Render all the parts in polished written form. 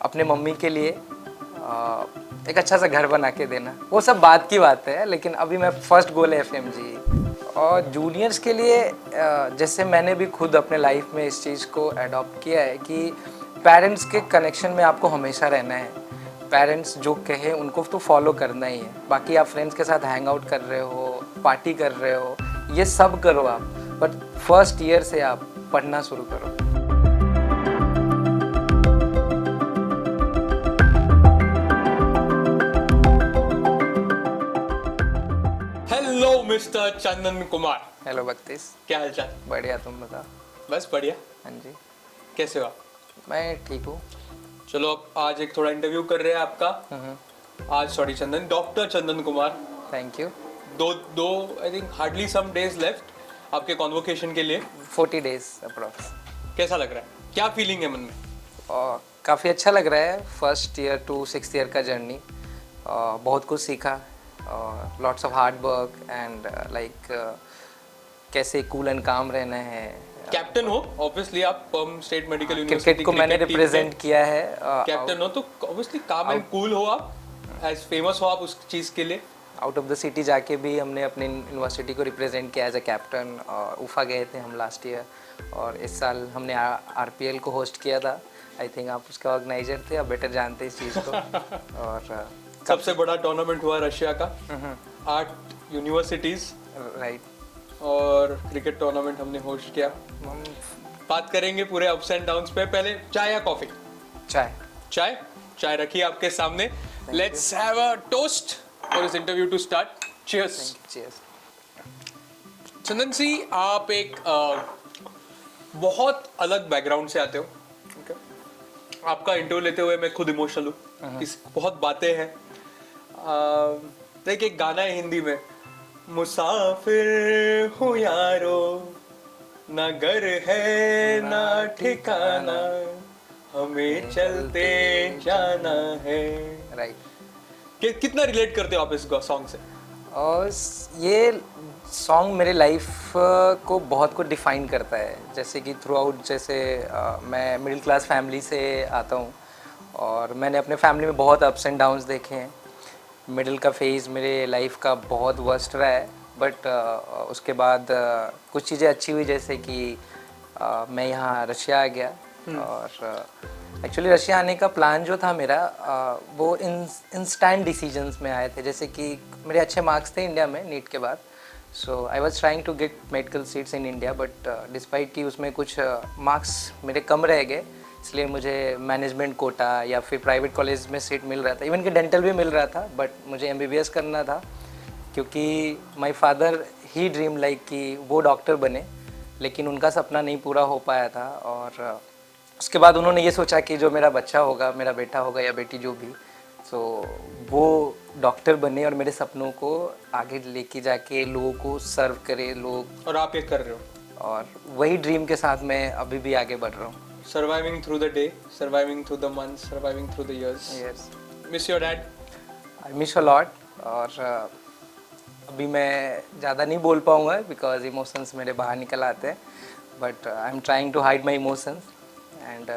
अपने मम्मी के लिए एक अच्छा सा घर बना के देना, वो सब बात की बात है, लेकिन अभी मैं फर्स्ट गोल है FMG। और जूनियर्स के लिए जैसे मैंने भी खुद अपने लाइफ में इस चीज़ को अडॉप्ट किया है कि पेरेंट्स के कनेक्शन में आपको हमेशा रहना है। पेरेंट्स जो कहे उनको तो फॉलो करना ही है, बाकी आप फ्रेंड्स के साथ हैंग आउट कर रहे हो, पार्टी कर रहे हो, ये सब करो आप, बट फर्स्ट ईयर से आप पढ़ना शुरू करो। Hello mister Chandan Kumar. Hello बख्तीस, क्या हाल चाल? बढ़िया, तुम बताओ। बस बढ़िया। हाँ जी, कैसे हो आप? मैं ठीक हूँ। चलो अब आज एक थोड़ा इंटरव्यू कर रहे हैं आपका। आज sorry Chandan, doctor Chandan Kumar. Thank you. Though I think hardly some days left आपके कॉन्वोकेशन के लिए। 40 डेज अप्रॉक्स। कैसा लग रहा है, क्या फीलिंग है मन में? और काफ़ी अच्छा लग रहा है। First year to 6th year का जर्नी, बहुत कुछ सीखा, lots of hard work and like कैसे कूल एंड काम रहना है। कैप्टन हो ऑब्वियसली आप, Perm state medical university cricket को मैंने रिप्रेजेंट किया है। कैप्टन हो तो ऑब्वियसली काम एंड कूल हो आप, एज फेमस हो आप उस चीज़ के लिए। आउट ऑफ द सिटी जाके भी हमने अपनी यूनिवर्सिटी को रिप्रेजेंट किया एज अ कैप्टन। उफा गए थे हम लास्ट ईयर, और इस साल हमने RPL को होस्ट किया था। आई थिंक आप उसके ऑर्गेनाइजर थे, आप बेटर जानते हैं इस चीज़ को। और सबसे बड़ा टूर्नामेंट हुआ रशिया का, 8 यूनिवर्सिटीज़, राइट, और क्रिकेट टूर्नामेंट हमने होस्ट किया। हम बात करेंगे पूरे अप्स एंड डाउन्स पे। पहले चाय या कॉफी? चाय चाय रखिए आपके सामने। Let's have a toast for this interview to start. Cheers. Cheers. Chandan सी, आप एक बहुत अलग बैकग्राउंड से आते हो। okay? आपका इंटरव्यू लेते हुए मैं खुद इमोशनल हूँ। बहुत बातें हैं। देखिए एक गाना है हिंदी में, मुसाफिर हूँ यारो, ना घर है ना ठिकाना, हमें चलते जाना है। राइट। कितना रिलेट करते हो आप इस सॉन्ग से? और ये सॉन्ग मेरे लाइफ को बहुत कुछ डिफाइन करता है। जैसे कि थ्रू आउट, जैसे मैं मिडिल क्लास फैमिली से आता हूँ, और मैंने अपने फैमिली में बहुत अप्स एंड डाउन्स देखे हैं। मिडिल का फेज़ मेरे लाइफ का बहुत वर्स्ट रहा है, बट उसके बाद कुछ चीज़ें अच्छी हुई, जैसे कि मैं यहाँ रशिया आ गया। और एक्चुअली रशिया आने का प्लान जो था मेरा, वो इंस्टेंट डिसीजंस में आए थे। जैसे कि मेरे अच्छे मार्क्स थे इंडिया में नीट के बाद, so I was trying to get medical seats in India, but despite कि उसमें कुछ मार्क्स मेरे कम रह गए, इसलिए मुझे मैनेजमेंट कोटा या फिर प्राइवेट कॉलेज में सीट मिल रहा था, इवन कि डेंटल भी मिल रहा था, बट मुझे MBBS करना था, क्योंकि my father he dream like कि वो डॉक्टर बने, लेकिन उनका सपना नहीं पूरा हो पाया था। और उसके बाद उन्होंने ये सोचा कि जो मेरा बच्चा होगा, मेरा बेटा होगा या बेटी जो भी, सो वो डॉक्टर बने और मेरे सपनों को आगे लेके जाके लोगों को सर्व करे लोग। और आप ये कर रहे हो, और वही ड्रीम के साथ मैं अभी भी आगे बढ़ रहा हूँ। Surviving through the day, surviving through the months, surviving through the years. Yes, miss your dad? I miss a lot. और अभी मैं ज़्यादा नहीं बोल पाऊँगा बिकॉज इमोशंस मेरे बाहर निकल आते हैं, but I am trying to hide my emotions and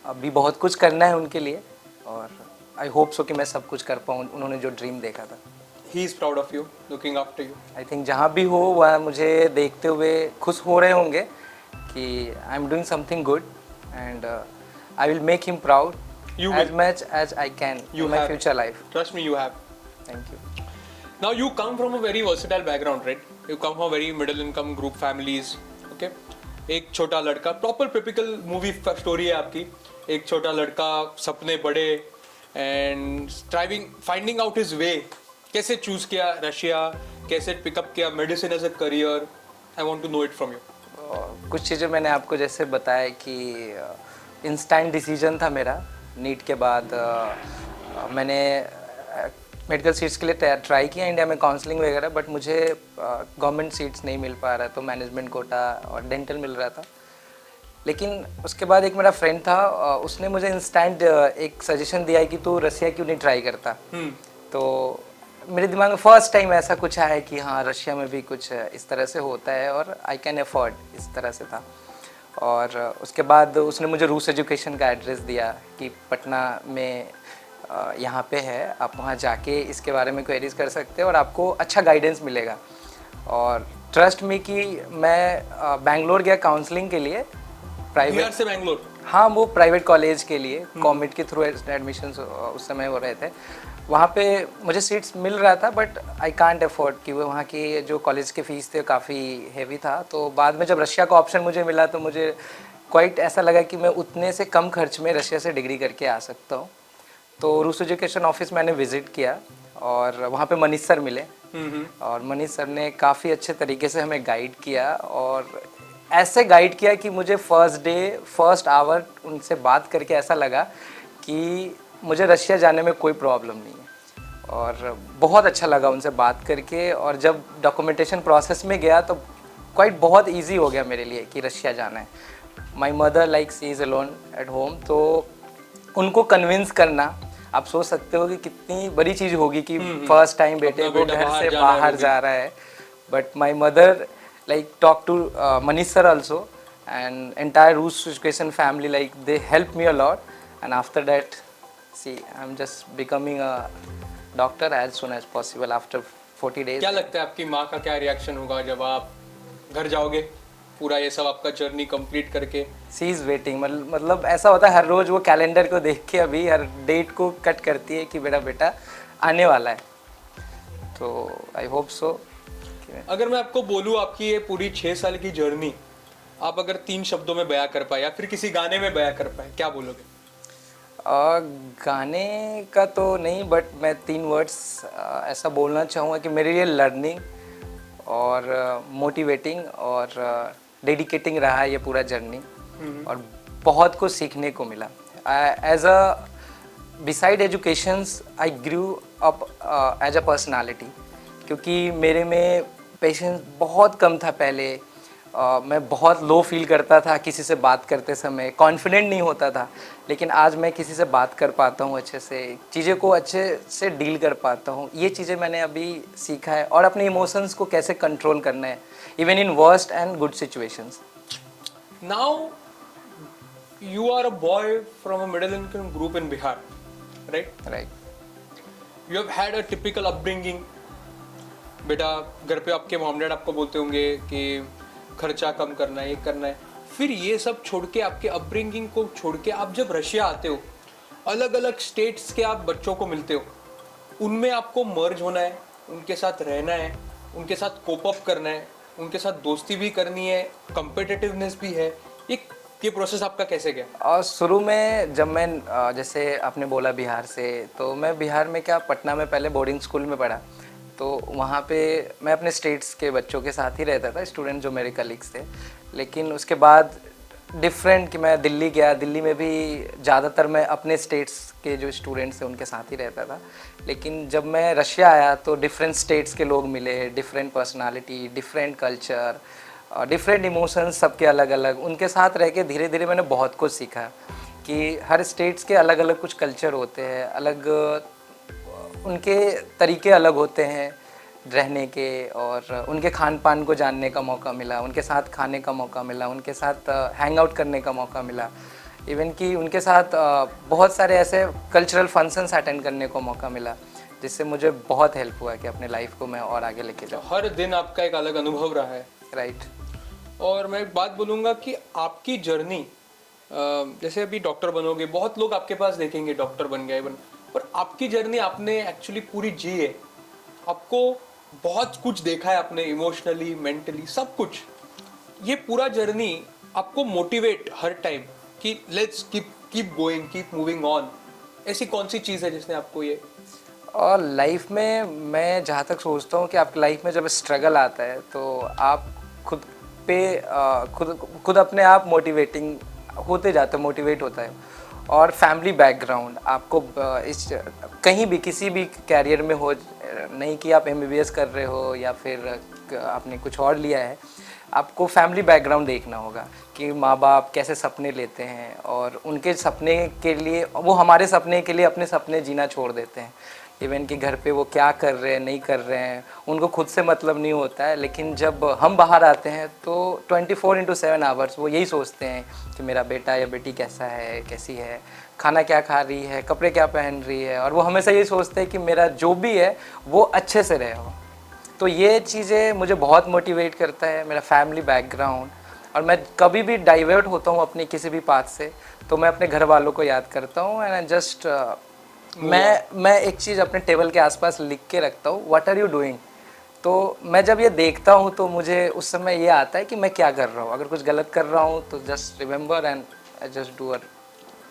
अभी बहुत कुछ करना है उनके लिए, और आई होप सो कि मैं सब कुछ कर पाऊँ उन्होंने जो ड्रीम देखा था। He is proud of you, looking after you. I think जहाँ भी हो वह मुझे देखते हुए खुश हो रहे होंगे कि I am doing something good, and I will make him proud as much as I can in my future life. Trust me, you have. Thank you. Now you come from a very versatile background, right? You come from very middle income group families. Okay? एक छोटा लड़का, proper typical movie story है आपकी। एक छोटा लड़का, सपने बड़े, and striving, finding out his way. कैसे चूज किया रशिया, कैसे पिकअप किया medicine as a career? I want to know it from you. कुछ चीज़ें मैंने आपको जैसे बताया कि इंस्टेंट डिसीजन था मेरा। नीट के बाद मैंने मेडिकल सीट्स के लिए ट्राई किया इंडिया में, काउंसलिंग वगैरह, बट मुझे गवर्नमेंट सीट्स नहीं मिल पा रहा, तो मैनेजमेंट कोटा और डेंटल मिल रहा था। लेकिन उसके बाद एक मेरा फ्रेंड था, उसने मुझे इंस्टेंट एक सजेशन दिया कि तू रशिया क्यों नहीं ट्राई करता। तो मेरे दिमाग में फर्स्ट टाइम ऐसा कुछ आया कि हाँ, रशिया में भी कुछ इस तरह से होता है और आई कैन अफोर्ड, इस तरह से था। और उसके बाद उसने मुझे रूस एजुकेशन का एड्रेस दिया कि पटना में यहाँ पे है, आप वहाँ जाके इसके बारे में क्वेरीज कर सकते हैं और आपको अच्छा गाइडेंस मिलेगा। और ट्रस्ट मी कि मैं बेंगलोर गया काउंसलिंग के लिए, प्राइवेट। बिहार से बैंगलोर? हाँ, वो प्राइवेट कॉलेज के लिए कॉमिट के थ्रू एडमिशन उस समय हो रहे थे। वहाँ पे मुझे सीट्स मिल रहा था बट आई कांट अफोर्ड, कि वो वहाँ की जो कॉलेज के फ़ीस थे काफ़ी हेवी था। तो बाद में जब रशिया का ऑप्शन मुझे मिला तो मुझे क्वाइट ऐसा लगा कि मैं उतने से कम खर्च में रशिया से डिग्री करके आ सकता हूँ। तो रूस एजुकेशन ऑफिस मैंने विज़िट किया और वहाँ पे मनीष सर मिले। और मनीष सर ने काफ़ी अच्छे तरीके से हमें गाइड किया और ऐसे गाइड किया कि मुझे फर्स्ट आवर उनसे बात करके ऐसा लगा कि मुझे रशिया जाने में कोई प्रॉब्लम नहीं है। और बहुत अच्छा लगा उनसे बात करके। और जब डॉक्यूमेंटेशन प्रोसेस में गया तो क्वाइट बहुत इजी हो गया मेरे लिए कि रशिया जाना है। My mother like she is alone at home, तो उनको कन्विंस करना, आप सोच सकते हो कि कितनी बड़ी चीज़ होगी कि फर्स्ट टाइम बेटे को घर से बाहर जा रहा है। But my mother like talk to Manish sir also and entire Rus education family, like they helped me a lot. And after that, see, I'm just becoming a doctor as soon as possible after 40 days. क्या लगता है आपकी माँ का क्या reaction होगा जब आप घर जाओगे, पूरा ये सब आपका जर्नी कंप्लीट करके? सी इज़ वेटिंग, मतलब ऐसा होता है हर रोज़ वो कैलेंडर को देख के अभी हर डेट को कट करती है कि मेरा बेटा आने वाला है। तो आई होप सो। अगर मैं आपको बोलूँ आपकी ये पूरी 6 साल की जर्नी आप अगर 3 शब्दों में बयां कर पाए या फिर किसी गाने में बयां कर पाए, क्या बोलोगे? गाने का तो नहीं, बट मैं 3 वर्ड्स ऐसा बोलना चाहूँगा कि मेरे लिए लर्निंग और मोटिवेटिंग और डेडिकेटिंग रहा है ये पूरा जर्नी। और बहुत कुछ सीखने को मिला। As a beside educations I grew up as a personality, क्योंकि मेरे में पेशेंस बहुत कम था पहले। मैं बहुत लो फील करता था किसी से बात करते समय, कॉन्फिडेंट नहीं होता था। लेकिन आज मैं किसी से बात कर पाता हूँ अच्छे से, चीज़ें को अच्छे से डील कर पाता हूँ। ये चीज़ें मैंने अभी सीखा है। और अपने इमोशंस को कैसे कंट्रोल करना है, even in worst and good situations. Now you are a boy from a middle income group in Bihar, right? You have had a typical upbringing. बेटा घर पे आपके मॉम डैड आपको बोलते होंगे कि खर्चा कम करना है, ये करना है। फिर ये सब छोड़ के, आपके अपब्रिंगिंग को छोड़ के आप जब रशिया आते हो, अलग अलग स्टेट्स के आप बच्चों को मिलते हो, उनमें आपको मर्ज होना है, उनके साथ रहना है, उनके साथ कोप अप करना है, उनके साथ दोस्ती भी करनी है, कम्पिटिटिवनेस भी है। ये प्रोसेस आपका कैसे गया? और शुरू में जब मैं जैसे आपने बोला बिहार से, तो मैं बिहार में क्या, पटना में पहले बोर्डिंग स्कूल में पढ़ा। तो वहाँ पे मैं अपने स्टेट्स के बच्चों के साथ ही रहता था, स्टूडेंट जो मेरे कलीग्स थे। लेकिन उसके बाद डिफरेंट कि मैं दिल्ली गया, दिल्ली में भी ज़्यादातर मैं अपने स्टेट्स के जो स्टूडेंट्स थे उनके साथ ही रहता था। लेकिन जब मैं रशिया आया तो डिफरेंट स्टेट्स के लोग मिले, different personality, different culture, different emotions, सबके अलग अलग। उनके साथ रह के धीरे धीरे मैंने बहुत कुछ सीखा कि हर स्टेट्स के अलग अलग कुछ कल्चर होते हैं, अलग उनके तरीके अलग होते हैं रहने के। और उनके खान पान को जानने का मौका मिला, उनके साथ खाने का मौका मिला, उनके साथ हैंग आउट करने का मौका मिला। इवन कि उनके साथ बहुत सारे ऐसे कल्चरल फंक्शंस अटेंड करने को मौका मिला, जिससे मुझे बहुत हेल्प हुआ कि अपने लाइफ को मैं और आगे लेके जाऊँ। हर दिन आपका एक अलग अनुभव रहा है, राइट। और मैं एक बात बोलूँगा कि आपकी जर्नी, जैसे अभी डॉक्टर बनोगे, बहुत लोग आपके पास देखेंगे डॉक्टर बन गए पर आपकी जर्नी आपने एक्चुअली पूरी जी है। आपको बहुत कुछ देखा है आपने, इमोशनली, मेंटली, सब कुछ। ये पूरा जर्नी आपको मोटिवेट हर टाइम कि let's keep going, keep moving on. ऐसी कौन सी चीज़ है जिसने आपको ये? और लाइफ में मैं जहाँ तक सोचता हूँ कि आपकी लाइफ में जब स्ट्रगल आता है तो आप खुद पे खुद अपने आप मोटिवेटिंग होते जाते हो, मोटिवेट होता है। और फैमिली बैकग्राउंड आपको इस कहीं भी किसी भी कैरियर में हो, नहीं कि आप MBBS कर रहे हो या फिर आपने कुछ और लिया है, आपको फैमिली बैकग्राउंड देखना होगा कि माँ बाप कैसे सपने लेते हैं और उनके सपने के लिए, वो हमारे सपने के लिए अपने सपने जीना छोड़ देते हैं। इवन कि घर पे वो क्या कर रहे हैं नहीं कर रहे हैं उनको खुद से मतलब नहीं होता है, लेकिन जब हम बाहर आते हैं तो 24/7 आवर्स वो यही सोचते हैं कि मेरा बेटा या बेटी कैसा है, कैसी है, खाना क्या खा रही है, कपड़े क्या पहन रही है, और वो हमेशा यही सोचते हैं कि मेरा जो भी है वो अच्छे से रहे हो। तो ये चीज़ें मुझे बहुत मोटिवेट करता है, मेरा फैमिली बैकग्राउंड। और मैं कभी भी डाइवर्ट होता हूँ अपनी किसी भी पाथ से तो मैं अपने घर वालों को याद करता हूँ एंड जस्ट मैं एक चीज़ अपने टेबल के आसपास लिख के रखता हूँ, व्हाट आर यू डूइंग। तो मैं जब ये देखता हूँ तो मुझे उस समय ये आता है कि मैं क्या कर रहा हूँ, अगर कुछ गलत कर रहा हूँ तो just remember and I just do a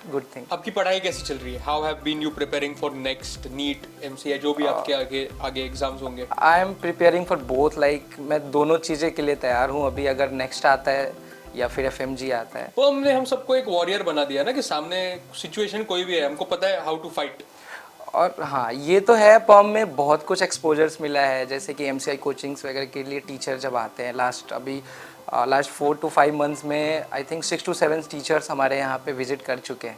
good thing. आपकी पढ़ाई कैसी चल रही है? How have been you preparing for next NEET, MCA, जो भी आपके आगे आगे एग्जाम्स होंगे? I am preparing for both, like मैं दोनों चीज़ें के लिए तैयार हूँ अभी, अगर नेक्स्ट आता है या फिर एफएमजी आता है। तो हमने हम सबको एक वॉरियर बना दिया ना कि सामने सिचुएशन कोई भी है हमको पता है हाउ टू फाइट। और हाँ ये तो है, पॉम में बहुत कुछ एक्सपोजर्स मिला है, जैसे कि एमसीआई कोचिंग्स वगैरह के लिए टीचर जब आते हैं, लास्ट 4 to 5 मंथ्स में आई थिंक 6 to 7 टीचर्स हमारे यहाँ पे विजिट कर चुके हैं,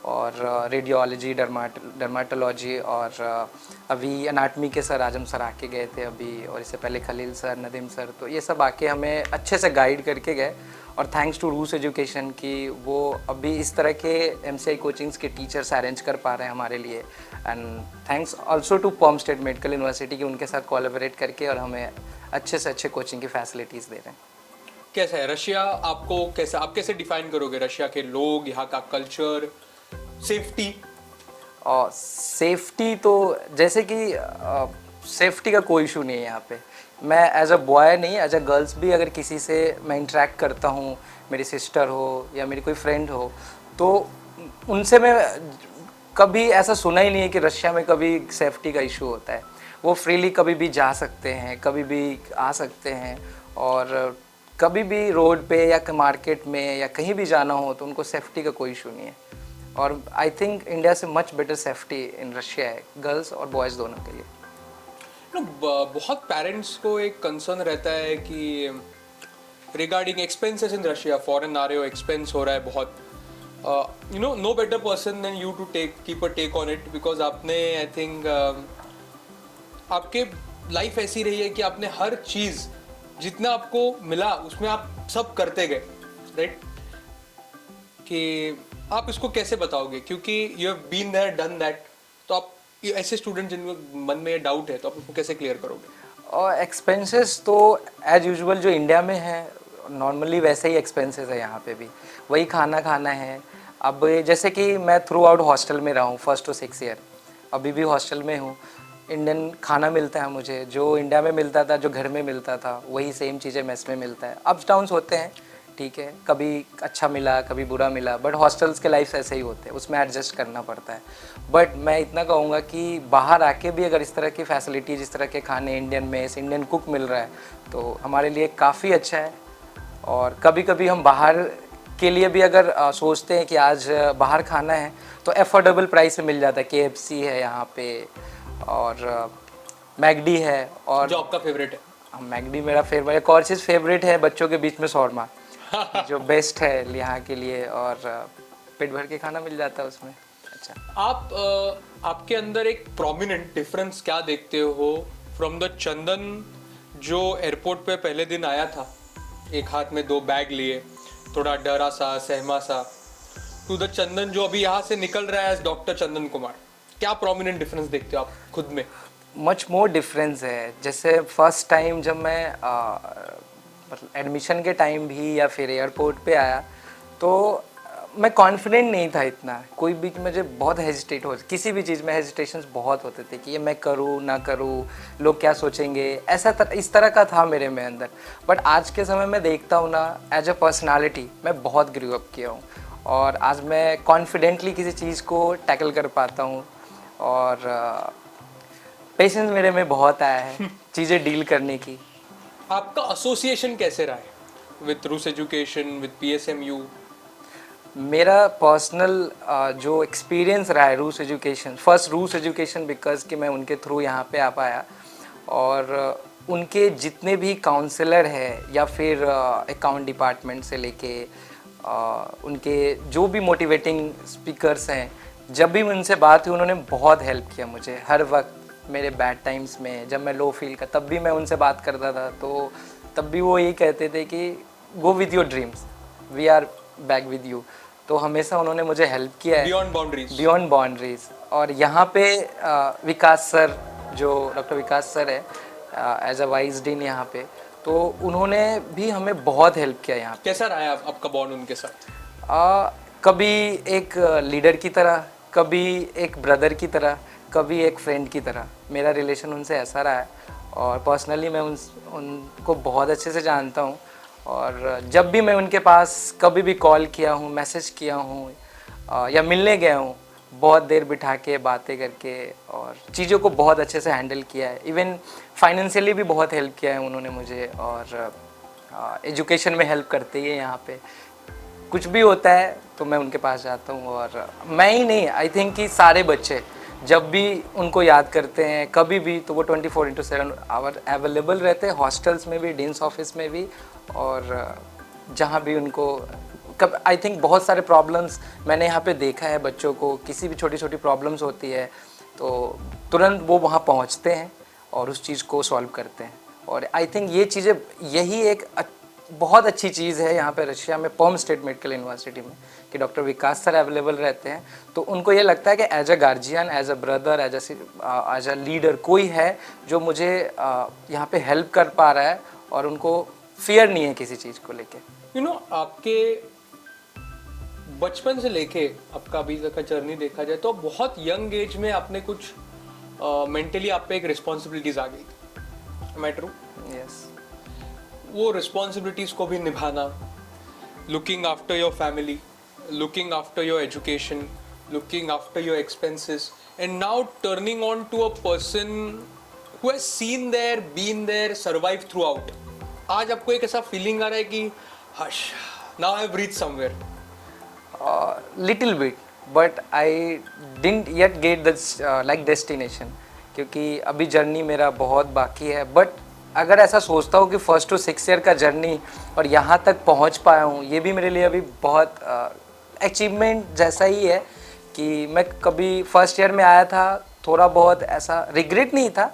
और रेडियोलॉजी, डर्माटोलॉजी, और अभी अनाटमी के सर आजम सर आके गए थे अभी, और इससे पहले खलील सर, नदीम सर, तो ये सब आके हमें अच्छे से गाइड करके गए। और थैंक्स टू रूस एजुकेशन की वो अभी इस तरह के एमसीआई कोचिंग्स के टीचर्स अरेंज कर पा रहे हैं हमारे लिए, and thanks also to Perm State medical University की, उनके साथ कोलैबोरेट करके और हमें अच्छे से अच्छे कोचिंग की फैसिलिटीज़ दे रहे हैं। कैसा है रशिया? आपको कैसा, आप कैसे डिफाइन करोगे रशिया के लोग, यहाँ का कल्चर, सेफ्टी? और सेफ्टी तो जैसे कि सेफ्टी का कोई इशू नहीं है यहाँ पे। मैं एज अ बॉय नहीं, एज अ गर्ल्स भी अगर किसी से मैं इंटरेक्ट करता हूँ, मेरी सिस्टर हो या मेरी कोई फ्रेंड हो, तो उनसे मैं कभी ऐसा सुना ही नहीं है कि रशिया में कभी सेफ्टी का इशू होता है। वो फ्रीली कभी भी जा सकते हैं, कभी भी आ सकते हैं, और कभी भी रोड पे या मार्केट में या कहीं भी जाना हो तो उनको सेफ्टी का कोई इशू नहीं है। और आई थिंक इंडिया से much better safety in Russia है, गर्ल्स और बॉयज़ दोनों के लिए। बहुत पेरेंट्स को एक कंसर्न रहता है कि regarding expenses in Russia, foreign आ रहे हो, एक्सपेंस हो रहा है बहुत, no better person than you to keep a take on it, because आपने आई थिंक आपके लाइफ ऐसी रही है कि आपने हर चीज़ जितना आपको मिला उसमें आप सब करते गए, राइट? कि आप इसको कैसे बताओगे, क्योंकि you have been there done that, तो आप ऐसे स्टूडेंट जिनके मन में ये डाउट है तो आप उसको कैसे क्लियर करोगे? और एक्सपेंसेस तो एज यूजुअल जो इंडिया में है नॉर्मली वैसे ही एक्सपेंसेस है यहाँ पे भी, वही खाना खाना है। अब जैसे कि मैं थ्रू आउट हॉस्टल में रहा हूँ 1st to 6 ईयर, अभी भी हॉस्टल में हूँ। इंडियन खाना मिलता है मुझे, जो इंडिया में मिलता था, जो घर में मिलता था, वही सेम चीज़ें मेस में मिलता है। अप्स डाउन्स होते हैं, ठीक है, कभी अच्छा मिला कभी बुरा मिला, बट हॉस्टल्स के लाइफ ऐसे ही होते हैं, उसमें एडजस्ट करना पड़ता है। बट मैं इतना कहूँगा कि बाहर आके भी अगर इस तरह की फैसिलिटीज़, इस तरह के खाने, इंडियन मेस, इंडियन कुक मिल रहा है तो हमारे लिए काफ़ी अच्छा है। और कभी कभी हम बाहर के लिए भी अगर सोचते हैं कि आज बाहर खाना है तो एफोर्डेबल प्राइस में मिल जाता है। KFC है यहाँ पे, और मैगडी है। और जो आपका फेवरेट है? मैगडी मेरा फेवरेट, एक और चीज़ फेवरेट है बच्चों के बीच में, शौरमा जो बेस्ट है यहाँ के लिए, और पेट भर के खाना मिल जाता है उसमें। अच्छा, आपके अंदर एक प्रोमिनेंट डिफरेंस क्या देखते हो फ्रॉम द चंदन जो एयरपोर्ट पे पहले दिन आया था, एक हाथ में 2 बैग लिए, थोड़ा डरा सा, सहमा सा, टू द चंदन जो अभी यहाँ से निकल रहा है एज डॉक्टर चंदन कुमार? क्या प्रोमिनेंट डिफरेंस देखते हो आप खुद में? मच मोर डिफरेंस है। जैसे फर्स्ट टाइम जब मैं मतलब एडमिशन के टाइम भी या फिर एयरपोर्ट पे आया तो मैं कॉन्फिडेंट नहीं था इतना, कोई भी, मुझे बहुत हेजिटेट हो, किसी भी चीज़ में हेजिटेशंस बहुत होते थे कि ये मैं करूँ ना करूँ, लोग क्या सोचेंगे, इस तरह का था मेरे में अंदर। बट आज के समय में देखता हूँ ना, एज अ पर्सनालिटी मैं बहुत ग्रो अप किया हूँ, और आज मैं कॉन्फिडेंटली किसी चीज़ को टैकल कर पाता हूँ, और पेशेंस मेरे में बहुत आया है चीज़ें डील करने की। आपका एसोसिएशन कैसे रहा है विद रूस एजुकेशन, विद PSMU? मेरा पर्सनल जो एक्सपीरियंस रहा है रूस एजुकेशन, फर्स्ट रूस एजुकेशन बिकॉज कि मैं उनके थ्रू यहाँ पे आ पाया, और उनके जितने भी काउंसलर है या फिर अकाउंट डिपार्टमेंट से लेके उनके जो भी मोटिवेटिंग स्पीकर्स हैं, जब भी उनसे बात हुई उन्होंने बहुत हेल्प किया मुझे हर वक्त मेरे बैड टाइम्स में, जब मैं लो फील कर तब भी मैं उनसे बात करता था, तो तब भी वो यही कहते थे कि go with your dreams, we are back with you. तो हमेशा उन्होंने मुझे हेल्प किया है बियॉन्ड बाउंड्रीज। और यहाँ पे विकास सर, जो डॉक्टर विकास सर है एज अ वाइस डीन यहाँ पे, तो उन्होंने भी हमें बहुत हेल्प किया यहाँ पे। कैसा रहा आपका बॉन्ड उनके साथ? कभी एक लीडर की तरह, कभी एक ब्रदर की तरह, कभी एक फ्रेंड की तरह मेरा रिलेशन उनसे ऐसा रहा है। और पर्सनली मैं उनको बहुत अच्छे से जानता हूँ, और जब भी मैं उनके पास कभी भी कॉल किया हूँ, मैसेज किया हूँ या मिलने गया हूँ, बहुत देर बिठा के बातें करके और चीज़ों को बहुत अच्छे से हैंडल किया है। इवन फाइनेंशियली भी बहुत हेल्प किया है उन्होंने मुझे, और एजुकेशन में हेल्प करते ही है यहाँ पे। कुछ भी होता है तो मैं उनके पास जाता हूँ, और मैं ही नहीं, आई थिंक कि सारे बच्चे जब भी उनको याद करते हैं कभी भी, तो वो 24/7 आवर अवेलेबल रहते हैं, हॉस्टल्स में भी, डीन्स ऑफिस में भी, और जहाँ भी उनको कब, आई थिंक बहुत सारे प्रॉब्लम्स मैंने यहाँ पे देखा है, बच्चों को किसी भी छोटी छोटी प्रॉब्लम्स होती है तो तुरंत वो वहाँ पहुँचते हैं और उस चीज़ को सॉल्व करते हैं। और आई थिंक ये चीज़ें, यही एक बहुत अच्छी चीज़ है यहाँ पे रशिया में, पर्म स्टेट मेडिकल यूनिवर्सिटी में, कि डॉक्टर विकास सर अवेलेबल रहते हैं। तो उनको ये लगता है कि as a guardian, as a brother, as a leader कोई है जो मुझे यहाँ पे हेल्प कर पा रहा है, और उनको फियर नहीं है किसी चीज़ को लेके। आपके बचपन से लेके आपका अभी तक का जर्नी देखा जाए तो बहुत यंग एज में आपने कुछ मेंटली आप पे एक रिस्पॉन्सिबिलिटीज आ गई थी, एम आई ट्रू? यस। वो रिस्पॉन्सिबिलिटीज को भी निभाना, looking after your family, looking after your education, looking after your expenses, and now turning on to a person who has seen there, been there, survive throughout. आज आपको एक ऐसा feeling आ रहा है कि hush, now I have reached somewhere? Little bit, but I didn't yet get the like destination, क्योंकि अभी जर्नी मेरा बहुत बाकी है। बट अगर ऐसा सोचता हूँ कि 1st to 6th ईयर का जर्नी और यहाँ तक पहुँच पाया हूँ, ये भी मेरे लिए अभी बहुत अचीवमेंट जैसा ही है। कि मैं कभी 1st ईयर में आया था, थोड़ा बहुत ऐसा रिग्रेट नहीं था,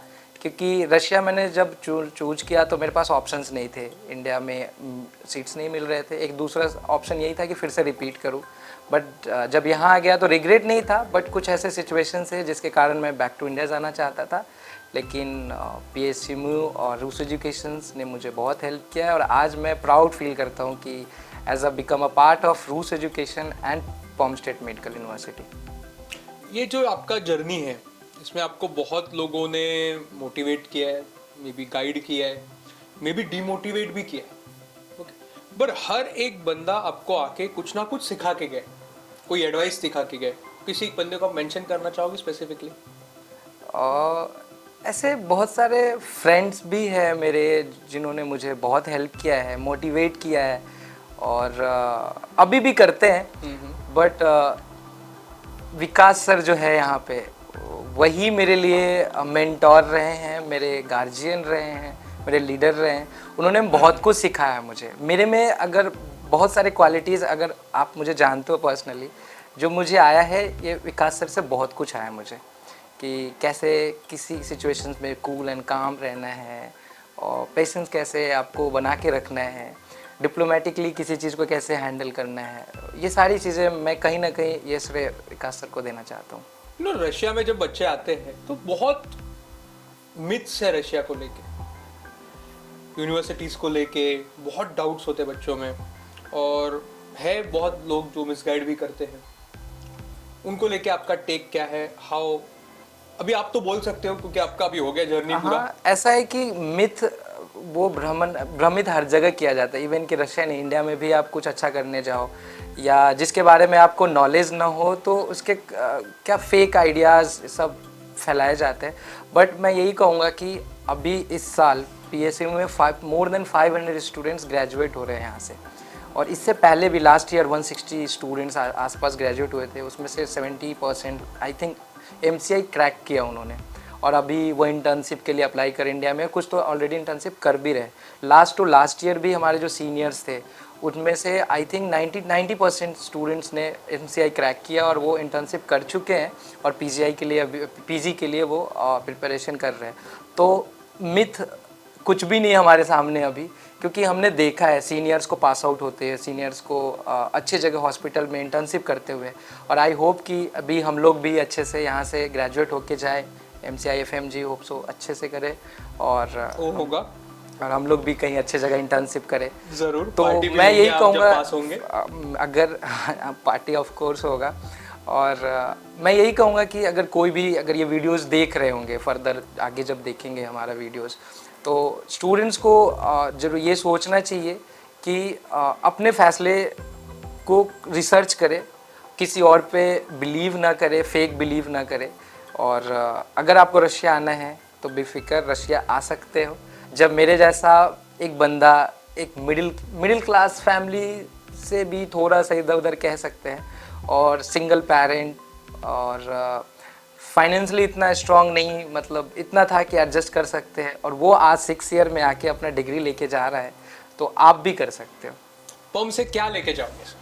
क्योंकि रशिया मैंने जब चूज किया तो मेरे पास ऑप्शंस नहीं थे, इंडिया में सीट्स नहीं मिल रहे थे। एक दूसरा ऑप्शन यही था कि फिर से रिपीट करूं, बट जब यहाँ आ गया तो रिग्रेट नहीं था, बट कुछ ऐसे सिचुएशंस है जिसके कारण मैं बैक टू इंडिया जाना चाहता था। लेकिन PSCMU और रूस एजुकेशंस ने मुझे बहुत हेल्प किया है, और आज मैं प्राउड फील करता हूँ कि as a become a part of Roos education and Perm state medical University. ये जो आपका जर्नी है, इसमें आपको बहुत लोगों ने मोटिवेट किया है, मे बी गाइड किया है, मे बी डिमोटिवेट भी किया है, ओके, पर हर एक बंदा आपको आके कुछ ना कुछ सिखा के गए, कोई एडवाइस सिखा के गए। किसी एक बंदे को आप मेंशन करना चाहोगे स्पेसिफिकली? ऐसे बहुत सारे फ्रेंड्स भी हैं मेरे जिन्होंने मुझे बहुत हेल्प किया है, मोटिवेट किया है, और अभी भी करते हैं। बट विकास सर जो है यहाँ पे, वही मेरे लिए मेंटोर रहे हैं, मेरे गार्जियन रहे हैं, मेरे लीडर रहे हैं। उन्होंने बहुत कुछ सिखाया है मुझे। मेरे में अगर बहुत सारे क्वालिटीज़, अगर आप मुझे जानते हो पर्सनली, जो मुझे आया है, ये विकास सर से बहुत कुछ आया मुझे, कि कैसे किसी सिचुएशंस में कूल एंड काम रहना है, और पेशेंस कैसे आपको बना के रखना है, डिप्लोमेटिकली किसी चीज़ को कैसे हैंडल करना है। ये सारी चीज़ें मैं कहीं ना कहीं ये श्रेय विकास सर को देना चाहता हूँ। रशिया में जब बच्चे आते हैं तो बहुत मिथ्स है रशिया को लेके, यूनिवर्सिटीज़ को लेके बहुत डाउट्स होते हैं बच्चों में, और है बहुत लोग जो मिसगाइड भी करते हैं। उनको लेके आपका टेक क्या है? हाउ, अभी आप तो बोल सकते हो क्योंकि आपका अभी हो गया जर्नी पूरा। हाँ, ऐसा है कि मिथ वो भ्रमित हर जगह किया जाता है। इवन कि रशिया नहीं, इंडिया में भी आप कुछ अच्छा करने जाओ या जिसके बारे में आपको नॉलेज ना हो, तो उसके क्या फेक आइडियाज़ सब फैलाए जाते हैं। बट मैं यही कहूँगा कि अभी इस साल PSCMU में मोर देन 500 स्टूडेंट्स ग्रेजुएट हो रहे हैं यहाँ से, और इससे पहले भी लास्ट ईयर 160 स्टूडेंट्स आसपास ग्रेजुएट हुए थे। उसमें से 70% आई थिंक MCI क्रैक किया उन्होंने, और अभी वो इंटर्नशिप के लिए अप्लाई कर इंडिया में, कुछ तो ऑलरेडी इंटर्नशिप कर भी रहे। लास्ट ईयर भी हमारे जो सीनियर्स थे उनमें से आई थिंक 90% स्टूडेंट्स ने MCI क्रैक किया और वो इंटर्नशिप कर चुके हैं और PGI के लिए अभी PG के लिए वो प्रिपरेशन कर रहे हैं। तो मिथ कुछ भी नहीं है हमारे सामने अभी, क्योंकि हमने देखा है सीनियर्स को पास आउट होते हैं, सीनियर्स को अच्छे जगह हॉस्पिटल में इंटर्नशिप करते हुए, और आई होप कि अभी हम लोग भी अच्छे से यहाँ से ग्रेजुएट होके जाए, MCI FMG होप सो अच्छे से करे और वो होगा और हम लोग भी कहीं अच्छे जगह इंटर्नशिप करें। जरूर। तो पार्टी भी मैं लेंगे यही आप कहूँगा, जब पास होंगे। अगर पार्टी ऑफ कोर्स होगा, और मैं यही कहूँगा कि अगर कोई भी अगर ये वीडियोस देख रहे होंगे, फर्दर आगे जब देखेंगे हमारा वीडियोस, तो स्टूडेंट्स को जरूर ये सोचना चाहिए कि अपने फैसले को रिसर्च करे, किसी और पे बिलीव ना करे, फेक बिलीव ना करे। और अगर आपको रशिया आना है तो बेफिक्र रशिया आ सकते हो। जब मेरे जैसा एक बंदा एक मिडिल क्लास फैमिली से भी थोड़ा सा इधर उधर कह सकते हैं, और सिंगल पेरेंट और फाइनेंशियली इतना स्ट्रांग नहीं, मतलब इतना था कि एडजस्ट कर सकते हैं, और वो आज 6 ईयर में आके अपना डिग्री लेके जा रहा है, तो आप भी कर सकते हो। पर्म से क्या लेके जाओगे?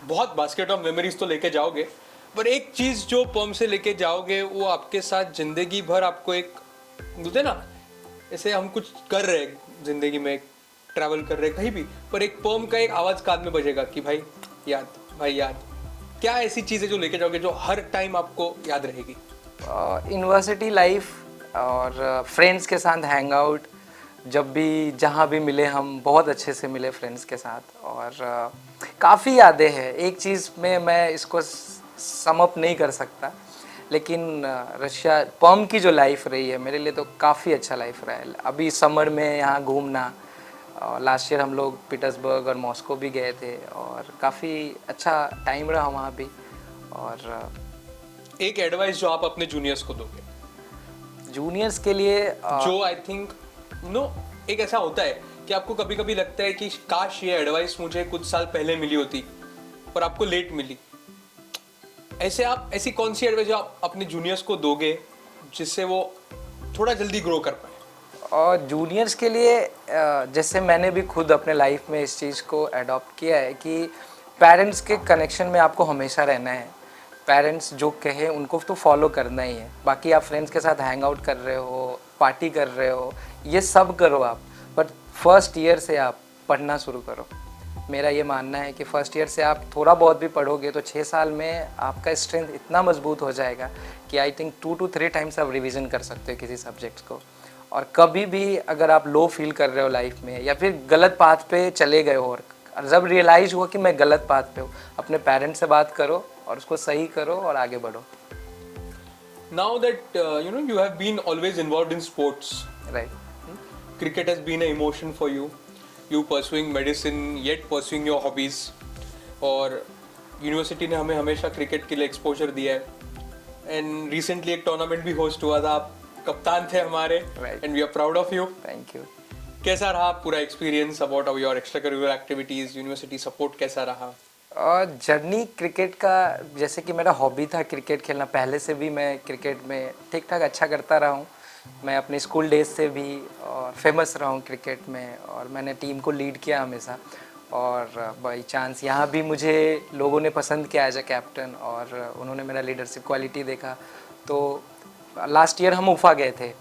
बहुत बास्केट ऑफ मेमोरीज तो लेके जाओगे, पर एक चीज जो पर्म से लेके जाओगे वो आपके साथ जिंदगी भर आपको एक बोलते ना, ऐसे हम कुछ कर रहे हैं जिंदगी में, ट्रैवल कर रहे हैं कहीं भी, पर एक पर्म का एक आवाज कान में बजेगा कि भाई याद, भाई याद। क्या ऐसी चीजें जो लेके जाओगे जो हर टाइम आपको याद रहेगी? यूनिवर्सिटी लाइफ और फ्रेंड्स के साथ हैंग आउट, जब भी जहाँ भी मिले हम बहुत अच्छे से मिले फ्रेंड्स के साथ, और काफ़ी यादें हैं। एक चीज़ में मैं इसको सम अप नहीं कर सकता, लेकिन रशिया पर्म की जो लाइफ रही है मेरे लिए तो काफ़ी अच्छा लाइफ रहा है। अभी समर में यहाँ घूमना, लास्ट ईयर हम लोग पीटर्सबर्ग और मॉस्को भी गए थे, और काफ़ी अच्छा टाइम रहा वहाँ भी। और एक एडवाइस जो आप अपने जूनियर्स को दोगे, जूनियर्स के लिए जो आई थिंक एक ऐसा होता है कि आपको कभी कभी लगता है कि काश ये एडवाइस मुझे कुछ साल पहले मिली होती, पर आपको लेट मिली, ऐसी कौन सी एडवाइस जो आप अपने जूनियर्स को दोगे जिससे वो थोड़ा जल्दी ग्रो कर पाए? और जूनियर्स के लिए जैसे मैंने भी खुद अपने लाइफ में इस चीज़ को अडॉप्ट किया है कि पेरेंट्स के कनेक्शन में आपको हमेशा रहना है। पेरेंट्स जो कहे उनको तो फॉलो करना ही है। बाकी आप फ्रेंड्स के साथ हैंग आउट कर रहे हो, पार्टी कर रहे हो, ये सब करो आप, बट फर्स्ट ईयर से आप पढ़ना शुरू करो। मेरा ये मानना है कि फर्स्ट ईयर से आप थोड़ा बहुत भी पढ़ोगे तो 6 साल में आपका स्ट्रेंथ इतना मजबूत हो जाएगा कि आई थिंक 2 to 3 टाइम्स आप रिवीजन कर सकते हो किसी सब्जेक्ट्स को। और कभी भी अगर आप लो फील कर रहे हो लाइफ में, या फिर गलत पाथ पे चले गए हो, और जब रियलाइज़ हुआ कि मैं गलत पाथ पे हूँ, अपने पेरेंट्स से बात करो और उसको सही करो और आगे बढ़ो। Now that you have been always involved in sports, right, cricket has been an emotion for you. You pursuing medicine, yet pursuing your hobbies. और यूनिवर्सिटी ने हमें हमेशा क्रिकेट के लिए एक्सपोजर दिया है, एंड रिसेंटली एक टूर्नामेंट भी होस्ट हुआ था, आप कप्तान थे हमारे, and we are proud of you. Thank you. कैसा रहा पूरा experience about your extracurricular activities, university support कैसा रहा? और जर्नी क्रिकेट का, जैसे कि मेरा हॉबी था क्रिकेट खेलना, पहले से भी मैं क्रिकेट में ठीक ठाक अच्छा करता रहा हूँ। मैं अपने स्कूल डेज से भी और फेमस रहा हूँ क्रिकेट में, और मैंने टीम को लीड किया हमेशा, और बाई चांस यहाँ भी मुझे लोगों ने पसंद किया एज ए कैप्टन, और उन्होंने मेरा लीडरशिप क्वालिटी देखा। तो लास्ट ईयर हम उफ़ा गए थे,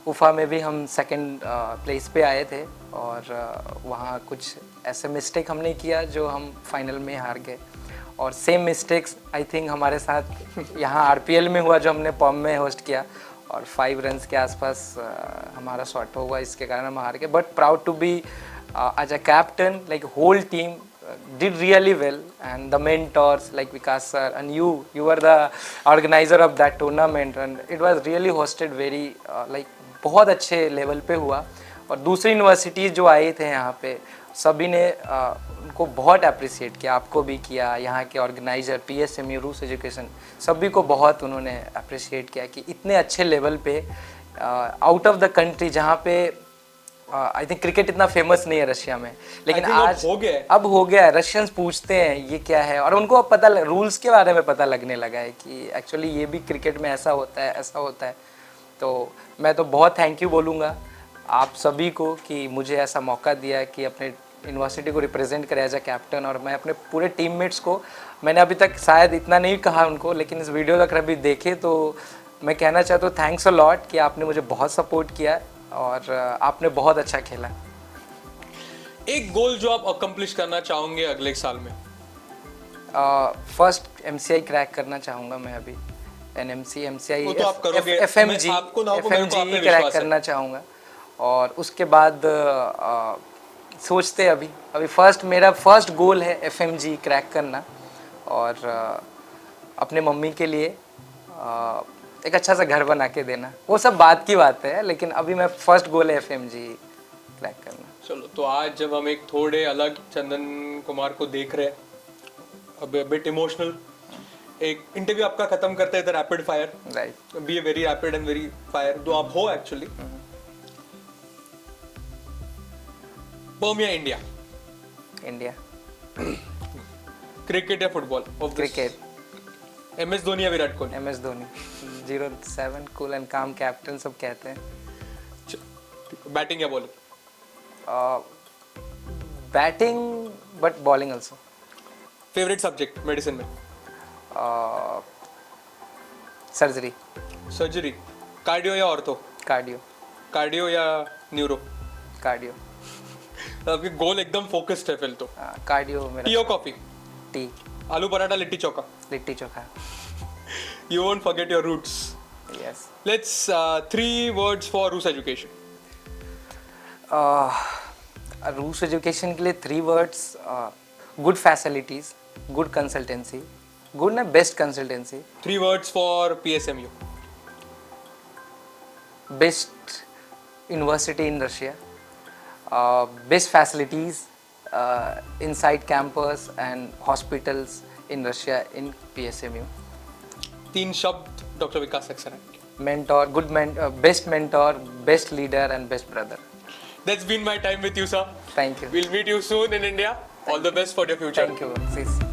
उफ़ा में भी हम सेकंड प्लेस पे आए थे, और वहाँ कुछ ऐसे मिस्टेक हमने किया जो हम फाइनल में हार गए। और सेम मिस्टेक्स आई थिंक हमारे साथ यहाँ RPL में हुआ जो हमने पर्म में होस्ट किया, और 5 रन्स के आसपास हमारा शॉट हुआ, इसके कारण हम हार गए। But proud to be as a captain, like whole team did really well, and the mentors like Vikas sir and you were the organizer of that tournament, and it was really hosted very like बहुत अच्छे level पे हुआ। और दूसरी universities जो आए थे यहाँ पे, सभी ने उनको बहुत अप्रिशिएट किया, आपको भी किया, यहाँ के ऑर्गेनाइजर PSMU रूस एजुकेशन, सभी को बहुत उन्होंने अप्रिशिएट किया कि इतने अच्छे लेवल पे आउट ऑफ द कंट्री, जहाँ पे आई थिंक क्रिकेट इतना फेमस नहीं है रशिया में, लेकिन आज अब हो गया है। रशियंस पूछते हैं ये क्या है, और उनको अब पता रूल्स के बारे में पता लगने लगा है कि एक्चुअली ये भी क्रिकेट में ऐसा होता है, ऐसा होता है। तो मैं तो बहुत थैंक यू बोलूँगा आप सभी को कि मुझे ऐसा मौका दिया कि अपने यूनिवर्सिटी को रिप्रेजेंट करा एज अ कैप्टन, और मैं अपने पूरे टीममेट्स को, मैंने अभी तक शायद इतना नहीं कहा उनको, लेकिन इस वीडियो अगर अभी देखे तो मैं कहना चाहता हूँ थैंक्स अ लॉट कि आपने मुझे बहुत सपोर्ट किया और आपने बहुत अच्छा खेला। एक गोल जो आप अकम्प्लिश करना चाहोगे अगले साल में? फर्स्ट MCI क्रैक करना चाहूँगा मैं अभी, NMC MCI वो तो आप करोगे। FMG आपको ना हो, मेरे को आप पे क्रैक विश्वास है। करना चाहूँगा। और उसके बाद सोचते अभी मेरा फर्स्ट गोल है FMG क्रैक करना, और अपने मम्मी के लिए एक अच्छा सा घर बना के देना। वो सब बात की बात है, लेकिन अभी मैं फर्स्ट गोल है FMG क्रैक करना। चलो, तो आज जब हम एक थोड़े अलग चंदन कुमार को देख रहे हैं, अब बिट इमोशनल, एक इंटरव्यू आपका खत्म करते हैं rapid fire. Right. Be a very rapid and very fire, जो आप हो एक्चुअली। पर्म या इंडिया? इंडिया। क्रिकेट या फुटबॉल? क्रिकेट। MS धोनी या Virat Kohli? MS Dhoni. 07 cool and calm captain सब कहते हैं। बैटिंग या bowling? Batting but bowling also. Favourite subject medicine में? सर्जरी। सर्जरी। कार्डियो या ऑर्थो? कार्डियो। कार्डियो या न्यूरो? कार्डियो। आपकी गोल एकदम फोकस्ड है फिर तो। कार्डियो मेरा। टी और कॉफी? टी। आलू paratha, litti chokha? Litti chokha. You won't forget your roots. Yes. Let's 3 words for Roos education. Roos education के लिए 3 words: good facilities, good consultancy, good ना best consultancy. 3 words for PSMU. Best university in Russia, best facilities inside campus and hospitals in Russia in PSMU. 3 शब्द doctor विकास सक्सेना के. Mentor, best mentor, best leader and best brother. That's been my time with you, sir. Thank you. We'll meet you soon in India. All the best for your future. Thank you. Sis.